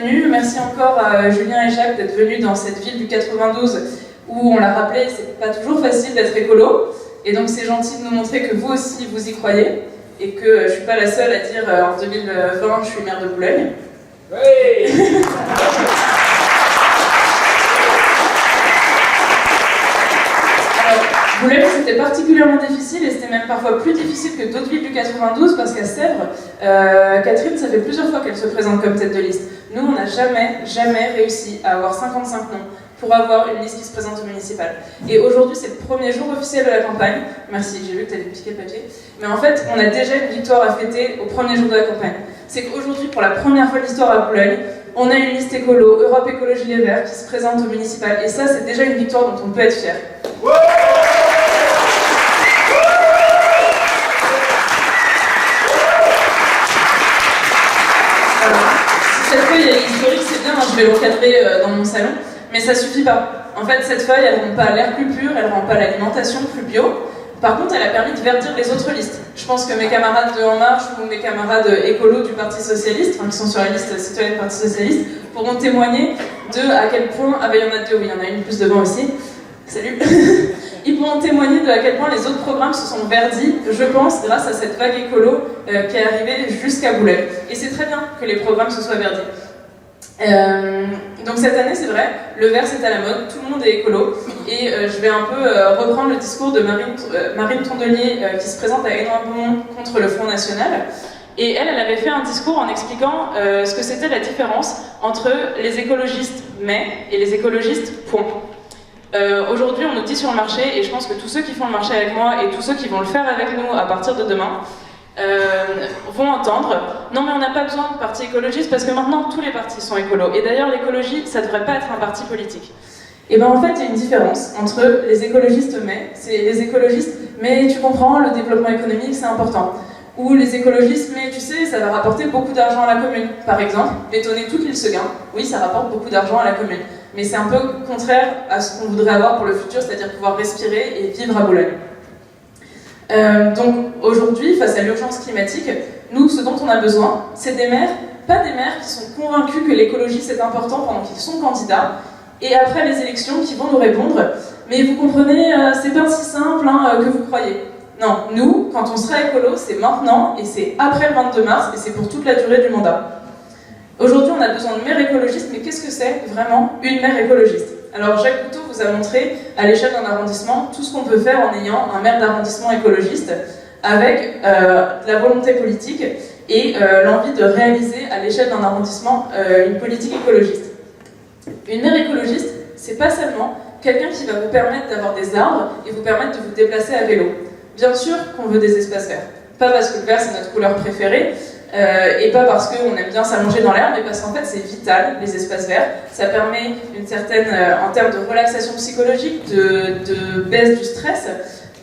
venus. Merci encore à Julien et Jacques d'être venus dans cette ville du 92 où, on l'a rappelé, c'est pas toujours facile d'être écolo. Et donc c'est gentil de nous montrer que vous aussi vous y croyez et que je suis pas la seule à dire en 2020 je suis maire de Boulogne. Oui. Boulogne, c'était particulièrement difficile et c'était même parfois plus difficile que d'autres villes du 92 parce qu'à Sèvres, Catherine, ça fait plusieurs fois qu'elle se présente comme tête de liste. Nous, on n'a jamais réussi à avoir 55 noms pour avoir une liste qui se présente au municipal. Et aujourd'hui, c'est le premier jour officiel de la campagne. Merci, j'ai vu que tu avais piqué le papier. Mais en fait, on a déjà une victoire à fêter au premier jour de la campagne. C'est qu'aujourd'hui, pour la première fois de l'histoire à Boulogne, on a une liste écolo, Europe Écologie Les Verts, qui se présente au municipal. Et ça, c'est déjà une victoire dont on peut être fier. Ouais. Si cette feuille est historique, c'est bien, je vais l'encadrer dans mon salon. Mais ça suffit pas. En fait, cette feuille, elle rend pas l'air plus pur, elle rend pas l'alimentation plus bio. Par contre, elle a permis de verdir les autres listes. Je pense que mes camarades de En Marche ou mes camarades écolos du Parti Socialiste, qui sont sur la liste citoyenne Parti Socialiste, pourront témoigner de à quel point... Ah ben il y en a deux, oui, il y en a une plus devant aussi. Salut. Ils pourront témoigner de à quel point les autres programmes se sont verdis, je pense, grâce à cette vague écolo qui est arrivée jusqu'à Boulogne. Et c'est très bien que les programmes se soient verdis. Donc cette année, c'est vrai, le vert c'est à la mode, tout le monde est écolo, et je vais un peu reprendre le discours de Marine Tondelier qui se présente à Hénin-Beaumont contre le Front National. Et elle avait fait un discours en expliquant ce que c'était la différence entre les écologistes mais et les écologistes point. Aujourd'hui, on nous dit sur le marché, et je pense que tous ceux qui font le marché avec moi et tous ceux qui vont le faire avec nous à partir de demain vont entendre « Non mais on n'a pas besoin de parti écologiste parce que maintenant tous les partis sont écolos. Et d'ailleurs l'écologie, ça ne devrait pas être un parti politique. » Et bien en fait, il y a une différence entre les écologistes c'est les écologistes mais tu comprends, le développement économique c'est important. Ou les écologistes mais tu sais, ça va rapporter beaucoup d'argent à la commune. Par exemple, bétonner toute l'île Seguin, oui ça rapporte beaucoup d'argent à la commune. Mais c'est un peu contraire à ce qu'on voudrait avoir pour le futur, c'est-à-dire pouvoir respirer et vivre à Boulogne. Donc aujourd'hui, face à l'urgence climatique, nous, ce dont on a besoin, c'est des maires, pas des maires qui sont convaincus que l'écologie c'est important pendant qu'ils sont candidats, et après les élections qui vont nous répondre « Mais vous comprenez, c'est pas si simple que vous croyez ». Non, nous, quand on sera écolo, c'est maintenant, et c'est après le 22 mars, et c'est pour toute la durée du mandat. Aujourd'hui, on a besoin de maires écologistes, mais qu'est-ce que c'est vraiment une maire écologiste ? Alors Jacques Couteau vous a montré à l'échelle d'un arrondissement tout ce qu'on peut faire en ayant un maire d'arrondissement écologiste avec de la volonté politique et l'envie de réaliser à l'échelle d'un arrondissement une politique écologiste. Une maire écologiste, c'est pas seulement quelqu'un qui va vous permettre d'avoir des arbres et vous permettre de vous déplacer à vélo. Bien sûr qu'on veut des espaces verts. Pas parce que le vert c'est notre couleur préférée, et pas parce qu'on aime bien s'allonger dans l'herbe, mais parce qu'en fait c'est vital, les espaces verts. Ça permet une certaine, en termes de relaxation psychologique, de baisse du stress,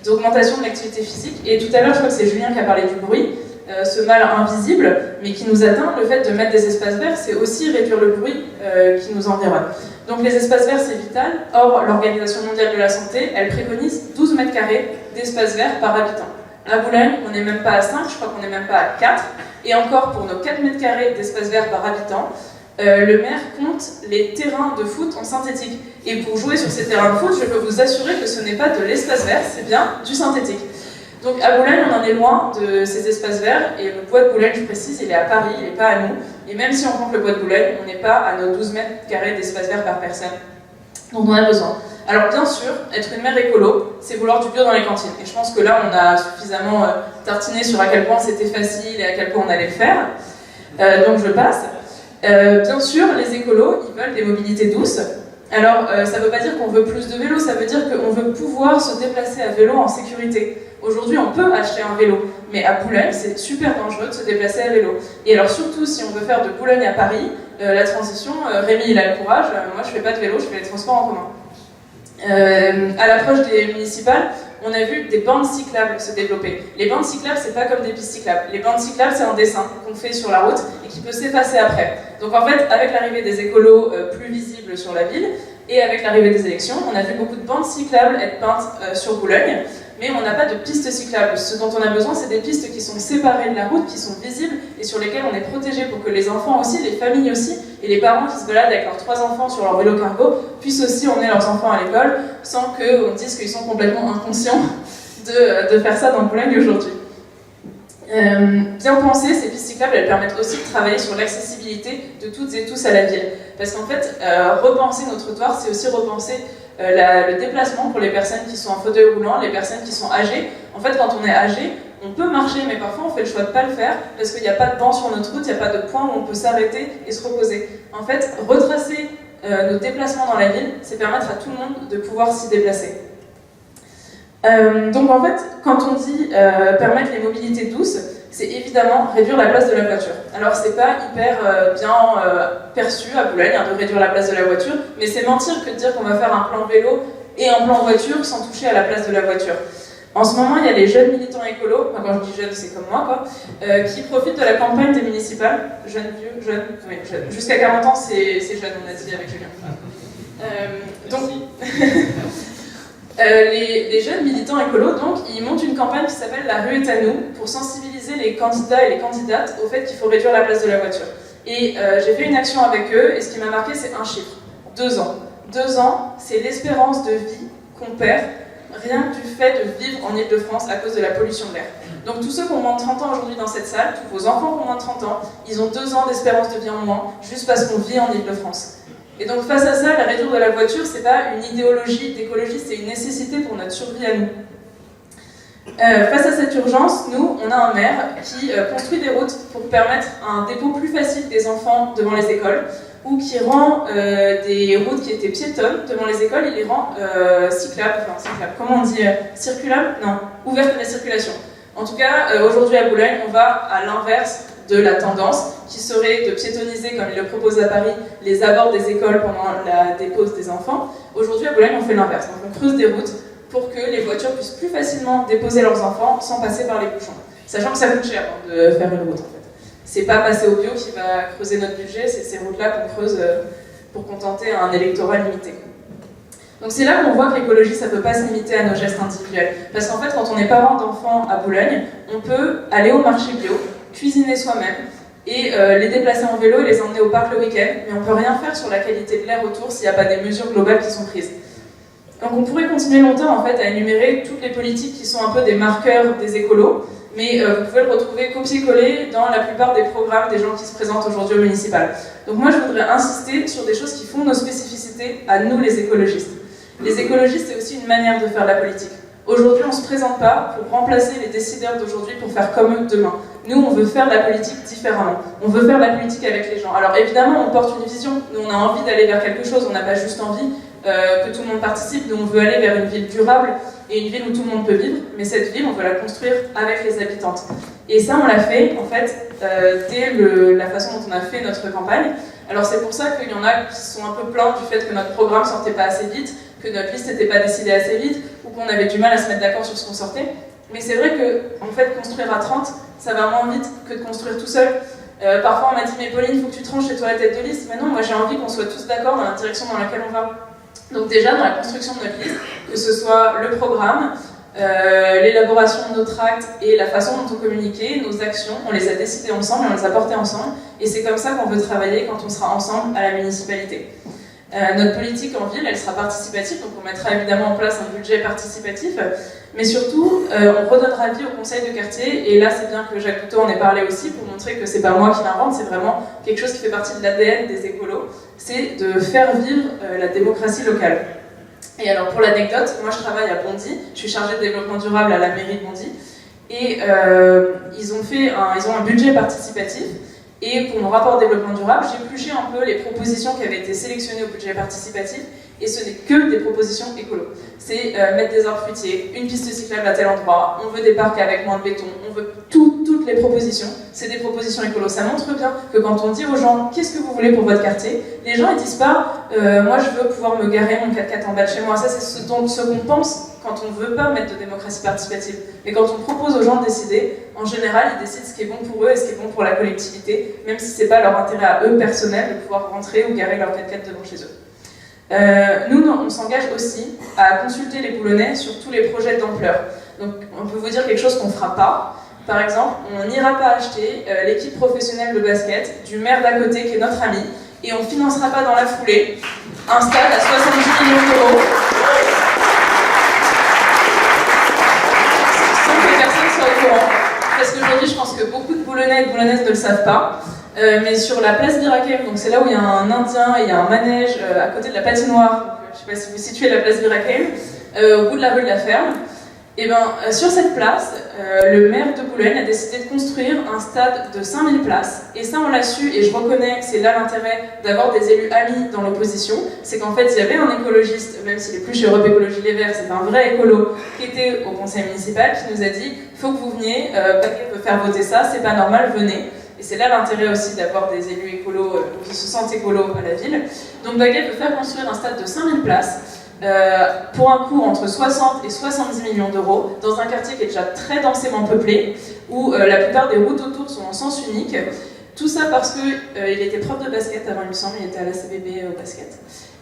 d'augmentation de l'activité physique. Et tout à l'heure, je crois que c'est Julien qui a parlé du bruit, ce mal invisible, mais qui nous atteint. Le fait de mettre des espaces verts, c'est aussi réduire le bruit qui nous environne. Donc les espaces verts, c'est vital. Or, l'Organisation mondiale de la santé, elle préconise 12 mètres carrés d'espaces verts par habitant. À Boulogne, on n'est même pas à 5, je crois qu'on n'est même pas à 4. Et encore, pour nos 4 mètres carrés d'espace vert par habitant, le maire compte les terrains de foot en synthétique. Et pour jouer sur ces terrains de foot, je peux vous assurer que ce n'est pas de l'espace vert, c'est bien du synthétique. Donc à Boulogne, on en est loin de ces espaces verts, et le bois de Boulogne, je précise, il est à Paris, il n'est pas à nous. Et même si on compte le bois de Boulogne, on n'est pas à nos 12 mètres carrés d'espace vert par personne. Donc on en a besoin. Alors bien sûr, être une maire écolo, c'est vouloir du bio dans les cantines. Et je pense que là, on a suffisamment tartiné sur à quel point c'était facile et à quel point on allait le faire. Donc je passe. Bien sûr, les écolos, ils veulent des mobilités douces. Alors ça ne veut pas dire qu'on veut plus de vélos, ça veut dire qu'on veut pouvoir se déplacer à vélo en sécurité. Aujourd'hui, on peut acheter un vélo, mais à Boulogne, c'est super dangereux de se déplacer à vélo. Et alors surtout, si on veut faire de Boulogne à Paris, la transition, Rémi, il a le courage, moi je fais pas de vélo, je fais les transports en commun. À l'approche des municipales, on a vu des bandes cyclables se développer. Les bandes cyclables, c'est pas comme des pistes cyclables. Les bandes cyclables, c'est un dessin qu'on fait sur la route et qui peut s'effacer après. Donc en fait, avec l'arrivée des écolos plus visibles sur la ville et avec l'arrivée des élections, on a vu beaucoup de bandes cyclables être peintes sur Boulogne. mais on n'a pas de pistes cyclables. Ce dont on a besoin, c'est des pistes qui sont séparées de la route, qui sont visibles et sur lesquelles on est protégé pour que les enfants aussi, les familles aussi, et les parents qui se baladent avec leurs 3 enfants sur leur vélo cargo puissent aussi emmener leurs enfants à l'école sans qu'on dise qu'ils sont complètement inconscients de faire ça dans Boulogne aujourd'hui. Bien pensées, ces pistes cyclables, elles permettent aussi de travailler sur l'accessibilité de toutes et tous à la ville. Parce qu'en fait, repenser nos trottoirs, c'est aussi repenser le déplacement pour les personnes qui sont en fauteuil roulant, les personnes qui sont âgées. En fait, quand on est âgé, on peut marcher, mais parfois on fait le choix de ne pas le faire parce qu'il n'y a pas de banc sur notre route, il n'y a pas de point où on peut s'arrêter et se reposer. En fait, retracer nos déplacements dans la ville, c'est permettre à tout le monde de pouvoir s'y déplacer. Donc en fait, quand on dit permettre les mobilités douces, c'est évidemment réduire la place de la voiture. Alors c'est pas hyper bien perçu à Boulogne de réduire la place de la voiture, mais c'est mentir que de dire qu'on va faire un plan vélo et un plan voiture sans toucher à la place de la voiture. En ce moment, il y a les jeunes militants écolos, enfin, quand je dis jeunes, c'est comme moi, quoi, qui profitent de la campagne des municipales, jeunes, vieux, jeunes, oui, jeunes. Jusqu'à 40 ans, c'est jeune, on a dit avec Julien. Donc, les jeunes militants écolos, donc, ils montent une campagne qui s'appelle La rue est à nous, pour sensibiliser les candidats et les candidates au fait qu'il faut réduire la place de la voiture. Et j'ai fait une action avec eux, et ce qui m'a marqué, c'est un chiffre, 2 ans. 2 ans, c'est l'espérance de vie qu'on perd rien que du fait de vivre en Ile-de-France à cause de la pollution de l'air. Donc tous ceux qui ont moins de 30 ans aujourd'hui dans cette salle, tous vos enfants qui ont moins de 30 ans, ils ont 2 ans d'espérance de vie en moins, juste parce qu'on vit en Ile-de-France. Et donc face à ça, la réduire de la voiture, c'est pas une idéologie d'écologie, c'est une nécessité pour notre survie à nous. Face à cette urgence, nous, on a un maire qui construit des routes pour permettre un dépôt plus facile des enfants devant les écoles, ou qui rend des routes qui étaient piétonnes devant les écoles, il les rend cyclables, comment on dit, circulables? Non, ouvertes à la circulation. En tout cas, aujourd'hui à Boulogne, on va à l'inverse de la tendance, qui serait de piétonniser, comme il le propose à Paris, les abords des écoles pendant la dépose des enfants. Aujourd'hui à Boulogne, on fait l'inverse. Donc on creuse des routes pour que les voitures puissent plus facilement déposer leurs enfants sans passer par les bouchons. Sachant que ça coûte cher de faire une route en fait. C'est pas passer au bio qui va creuser notre budget, c'est ces routes-là qu'on creuse pour contenter un électorat limité. Donc c'est là qu'on voit que l'écologie, ça peut pas se limiter à nos gestes individuels. Parce qu'en fait, quand on est parent d'enfants à Boulogne, on peut aller au marché bio, cuisiner soi-même, et les déplacer en vélo et les emmener au parc le week-end, mais on peut rien faire sur la qualité de l'air autour s'il n'y a pas des mesures globales qui sont prises. Donc on pourrait continuer longtemps en fait à énumérer toutes les politiques qui sont un peu des marqueurs des écolos, mais vous pouvez le retrouver copier-coller dans la plupart des programmes des gens qui se présentent aujourd'hui au municipal. Donc moi je voudrais insister sur des choses qui font nos spécificités à nous les écologistes. Les écologistes, c'est aussi une manière de faire la politique. Aujourd'hui, on ne se présente pas pour remplacer les décideurs d'aujourd'hui pour faire comme eux demain. Nous, on veut faire la politique différemment. On veut faire la politique avec les gens. Alors évidemment, on porte une vision. Nous, on a envie d'aller vers quelque chose. On n'a pas juste envie que tout le monde participe. Nous, on veut aller vers une ville durable et une ville où tout le monde peut vivre. Mais cette ville, on veut la construire avec les habitantes. Et ça, on l'a fait, en fait, dès la façon dont on a fait notre campagne. Alors c'est pour ça qu'il y en a qui sont un peu plaints du fait que notre programme sortait pas assez vite, que notre liste n'était pas décidée assez vite, ou qu'on avait du mal à se mettre d'accord sur ce qu'on sortait. Mais c'est vrai que, en fait, construire à 30, ça va moins vite que de construire tout seul. Parfois, on m'a dit, mais Pauline, il faut que tu tranches chez toi la tête de liste. Mais non, moi j'ai envie qu'on soit tous d'accord dans la direction dans laquelle on va. Donc déjà, dans la construction de notre liste, que ce soit le programme, l'élaboration de nos tracts et la façon dont on communiquait, nos actions, on les a décidées ensemble et on les a portées ensemble. Et c'est comme ça qu'on veut travailler quand on sera ensemble à la municipalité. Notre politique en ville, elle sera participative, donc on mettra évidemment en place un budget participatif, mais surtout, on redonnera vie au conseil de quartier, et là c'est bien que Jacques Couteau en ait parlé aussi, pour montrer que c'est pas moi qui l'invente, c'est vraiment quelque chose qui fait partie de l'ADN des écolos, c'est de faire vivre la démocratie locale. Et alors pour l'anecdote, moi je travaille à Bondy, je suis chargée de développement durable à la mairie de Bondy, et ils ont un budget participatif. Et pour mon rapport développement durable, j'ai épluché un peu les propositions qui avaient été sélectionnées au budget participatif, et ce n'est que des propositions écolo. C'est mettre des arbres fruitiers, une piste cyclable à tel endroit, on veut des parcs avec moins de béton, on veut toutes les propositions, c'est des propositions écolo. Ça montre bien que quand on dit aux gens « qu'est-ce que vous voulez pour votre quartier ?», les gens ne disent pas « moi je veux pouvoir me garer mon 4x4 en bas de chez moi ». Ça c'est ce qu'on pense quand on ne veut pas mettre de démocratie participative. Mais quand on propose aux gens de décider, en général, ils décident ce qui est bon pour eux et ce qui est bon pour la collectivité, même si ce n'est pas leur intérêt à eux personnel de pouvoir rentrer ou garer leur 4x4 devant chez eux. Nous, on s'engage aussi à consulter les Boulonnais sur tous les projets d'ampleur. Donc on peut vous dire quelque chose qu'on ne fera pas. Par exemple, on n'ira pas acheter l'équipe professionnelle de basket du maire d'à côté qui est notre ami, et on ne financera pas dans la foulée un stade à 70 millions d'euros sans que personne soit au courant. Parce qu'aujourd'hui, je pense que beaucoup de Boulonnais et de Boulonnaises ne le savent pas. Mais sur la place Birakem, donc c'est là où il y a un Indien et il y a un manège à côté de la patinoire. Je ne sais pas si vous situez la place Birakem, au bout de la rue de la Ferme. Et sur cette place, le maire de Boulogne a décidé de construire un stade de 5000 places. Et ça, on l'a su, et je reconnais que c'est là l'intérêt d'avoir des élus amis dans l'opposition. C'est qu'en fait, il y avait un écologiste, même s'il est plus chez Europe Écologie Les Verts, c'est un vrai écolo, qui était au conseil municipal, qui nous a dit « il faut que vous veniez, Baquet peut faire voter ça, c'est pas normal, venez ». Et c'est là l'intérêt aussi d'avoir des élus écolos qui se sentent écolos à la ville. Donc Baquet peut faire construire un stade de 5000 places. Pour un coût entre 60 et 70 millions d'euros, dans un quartier qui est déjà très densément peuplé, où la plupart des routes autour sont en sens unique. Tout ça parce qu'il était prof de basket avant, il me semble, il était à la CBB au basket.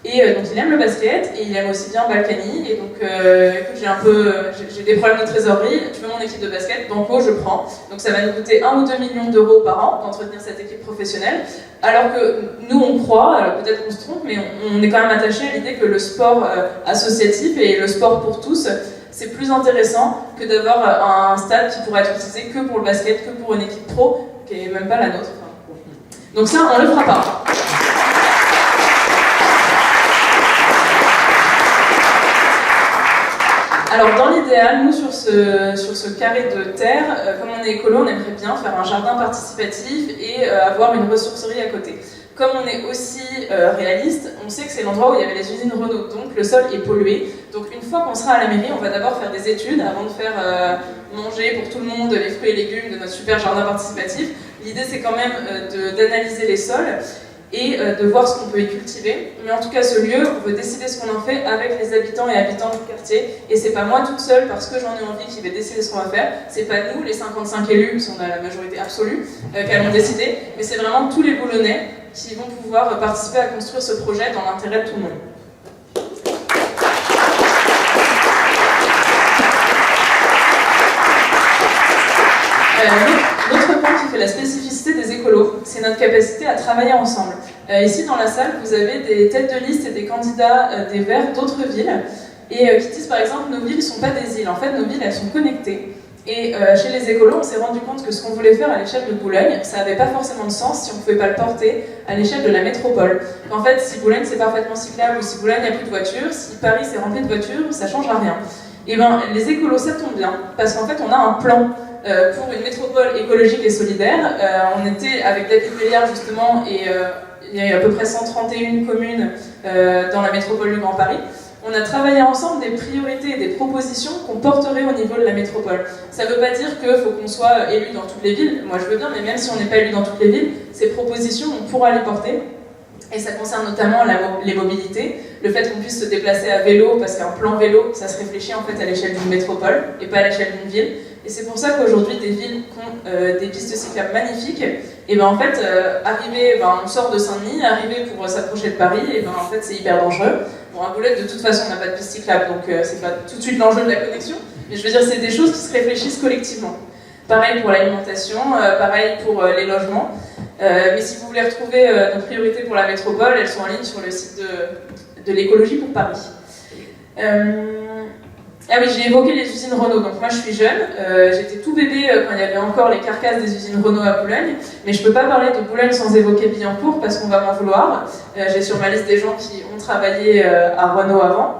Et donc il aime le basket, et il aime aussi bien Balkany, et donc j'ai des problèmes de trésorerie, tu veux mon équipe de basket, banco, je prends. Donc ça va nous coûter 1 ou 2 millions d'euros par an d'entretenir cette équipe professionnelle, alors que nous on croit, alors peut-être qu'on se trompe, mais on est quand même attaché à l'idée que le sport associatif et le sport pour tous, c'est plus intéressant que d'avoir un stade qui pourrait être utilisé que pour le basket, que pour une équipe pro, qui n'est même pas la nôtre. Donc ça, on le fera pas. Alors dans l'idéal, nous sur ce carré de terre, comme on est écolo, on aimerait bien faire un jardin participatif et avoir une ressourcerie à côté. Comme on est aussi réaliste, on sait que c'est l'endroit où il y avait les usines Renault, donc le sol est pollué. Donc une fois qu'on sera à la mairie, on va d'abord faire des études avant de faire manger pour tout le monde les fruits et légumes de notre super jardin participatif. L'idée c'est quand même d'analyser les sols et de voir ce qu'on peut y cultiver. Mais en tout cas, ce lieu, on veut décider ce qu'on en fait avec les habitants et habitantes du quartier. Et c'est pas moi toute seule, parce que j'en ai envie, qui vais décider ce qu'on va faire. C'est pas nous, les 55 élus, qui sont dans la majorité absolue, qui allons décider. Mais c'est vraiment tous les Boulonnais qui vont pouvoir participer à construire ce projet dans l'intérêt de tout le monde. L'autre point qui fait la spécificité des écolos, c'est notre capacité à travailler ensemble. Ici dans la salle, vous avez des têtes de liste et des candidats des Verts d'autres villes, et qui disent par exemple nos villes ne sont pas des îles, en fait nos villes elles sont connectées. Et chez les écolos, on s'est rendu compte que ce qu'on voulait faire à l'échelle de Boulogne, ça n'avait pas forcément de sens si on ne pouvait pas le porter à l'échelle de la métropole. En fait, si Boulogne c'est parfaitement cyclable, ou si Boulogne n'a plus de voitures, si Paris c'est rempli de voitures, ça ne changera rien. Et les écolos ça tombe bien, parce qu'en fait on a un plan pour une métropole écologique et solidaire. On était avec David Béliard justement, et il y a à peu près 131 communes dans la métropole du Grand Paris. On a travaillé ensemble des priorités et des propositions qu'on porterait au niveau de la métropole. Ça ne veut pas dire qu'il faut qu'on soit élu dans toutes les villes, moi je veux bien, mais même si on n'est pas élu dans toutes les villes, ces propositions, on pourra les porter. Et ça concerne notamment les mobilités, le fait qu'on puisse se déplacer à vélo, parce qu'un plan vélo, ça se réfléchit en fait à l'échelle d'une métropole, et pas à l'échelle d'une ville. Et c'est pour ça qu'aujourd'hui, des villes qui ont des pistes cyclables magnifiques, et en fait, on sort de Saint-Denis, arriver pour s'approcher de Paris, et en fait, c'est hyper dangereux. Bon, à Boulogne, de toute façon, on n'a pas de piste cyclable, donc c'est pas tout de suite l'enjeu de la connexion. Mais je veux dire, c'est des choses qui se réfléchissent collectivement. Pareil pour l'alimentation, pareil pour les logements. Mais si vous voulez retrouver nos priorités pour la métropole, elles sont en ligne sur le site de l'écologie pour Paris. Ah oui, j'ai évoqué les usines Renault. Donc moi je suis jeune, j'étais tout bébé quand il y avait encore les carcasses des usines Renault à Boulogne, mais je peux pas parler de Boulogne sans évoquer Billancourt parce qu'on va m'en vouloir. J'ai sur ma liste des gens qui ont travaillé à Renault avant.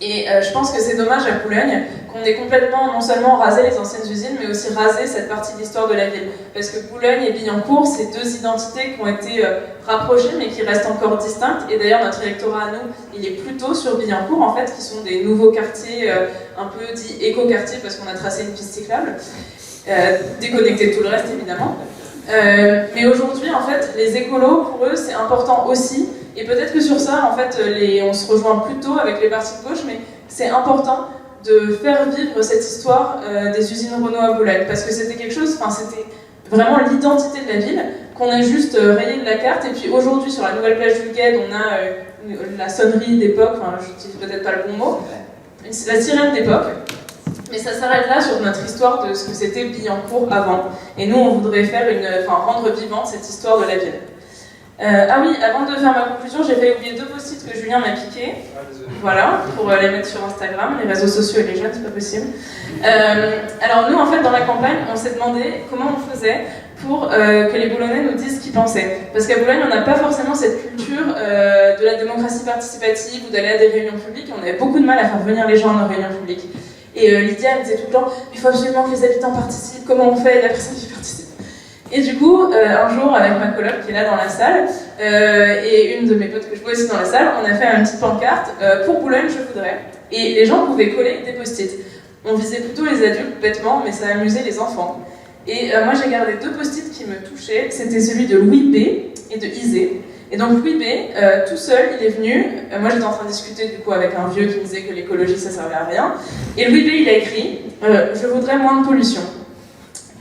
Et je pense que c'est dommage à Boulogne qu'on ait complètement non seulement rasé les anciennes usines, mais aussi rasé cette partie de l'histoire de la ville. Parce que Boulogne et Billancourt, c'est deux identités qui ont été rapprochées, mais qui restent encore distinctes. Et d'ailleurs, notre électorat à nous, il est plutôt sur Billancourt, en fait, qui sont des nouveaux quartiers un peu dits éco-quartiers, parce qu'on a tracé une piste cyclable, déconnecté de tout le reste, évidemment. Mais aujourd'hui, en fait, les écolos, pour eux, c'est important aussi. Et peut-être que sur ça, en fait, on se rejoint plutôt avec les partis de gauche, mais c'est important de faire vivre cette histoire des usines Renault à Boulogne, parce que c'était quelque chose, c'était vraiment l'identité de la ville, qu'on a juste rayé de la carte, et puis aujourd'hui, sur la nouvelle plage du Gued, on a la sonnerie d'époque, j'utilise peut-être pas le bon mot, la sirène d'époque, Mais ça s'arrête là sur notre histoire de ce que c'était Billancourt avant. Et nous, on voudrait rendre vivante cette histoire de la ville. Ah oui, avant de faire ma conclusion, j'ai failli oublier 2 post-it que Julien m'a piqué. Voilà, pour les mettre sur Instagram, les réseaux sociaux et les jeunes, c'est pas possible. Alors nous, en fait, dans la campagne, on s'est demandé comment on faisait pour que les Boulonnais nous disent ce qu'ils pensaient. Parce qu'à Boulogne, on n'a pas forcément cette culture de la démocratie participative ou d'aller à des réunions publiques. On avait beaucoup de mal à faire venir les gens à nos réunions publiques. Et Lydia, elle disait tout le temps, il faut absolument que les habitants participent, comment on fait? Il n'y a personne qui participe. Et du coup, un jour, avec ma coloc qui est là dans la salle, et une de mes potes que je vois aussi dans la salle, on a fait une petite pancarte pour Boulogne, je voudrais. Et les gens pouvaient coller des post-it. On visait plutôt les adultes, bêtement, mais ça amusait les enfants. Et moi, j'ai gardé 2 post-it qui me touchaient. C'était celui de Louis B. et de Isée. Et donc Louis B, tout seul, il est venu. Moi, j'étais en train de discuter du coup avec un vieux qui me disait que l'écologie, ça servait à rien. Et Louis B, il a écrit je voudrais moins de pollution.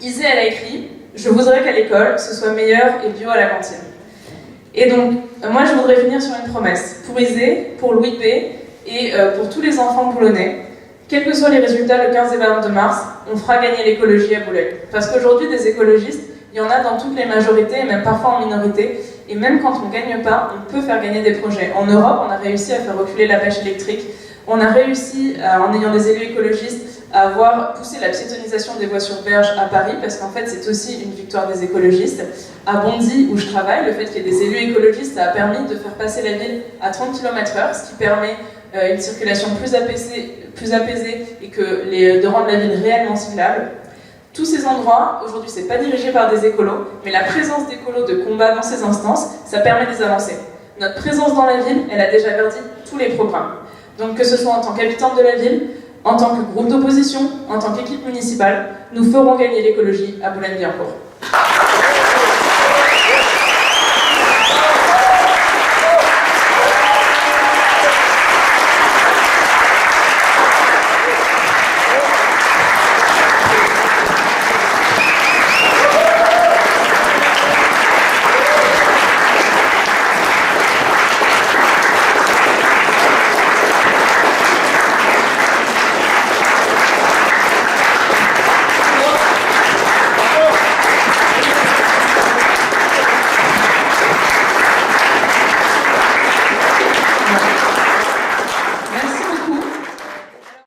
Isée, elle a écrit je voudrais qu'à l'école, ce soit meilleur et bio à la cantine. Et donc, moi, je voudrais finir sur une promesse. Pour Isée, pour Louis B. et pour tous les enfants boulonnais, quels que soient les résultats le 15 et 22 mars, on fera gagner l'écologie à Boulogne. Parce qu'aujourd'hui, des écologistes, il y en a dans toutes les majorités, et même parfois en minorité. Et même quand on ne gagne pas, on peut faire gagner des projets. En Europe, on a réussi à faire reculer la pêche électrique. On a réussi, en ayant des élus écologistes, à avoir poussé la piétonisation des voies sur berge à Paris, parce qu'en fait, c'est aussi une victoire des écologistes. À Bondy, où je travaille, le fait qu'il y ait des élus écologistes, ça a permis de faire passer la ville à 30 km/h, ce qui permet une circulation plus apaisée et de rendre la ville réellement cyclable. Tous ces endroits, aujourd'hui, c'est pas dirigé par des écolos, mais la présence d'écolos de combat dans ces instances, ça permet des avancées. Notre présence dans la ville, elle a déjà verdi tous les programmes. Donc que ce soit en tant qu'habitante de la ville, en tant que groupe d'opposition, en tant qu'équipe municipale, nous ferons gagner l'écologie à Boulogne-Billancourt.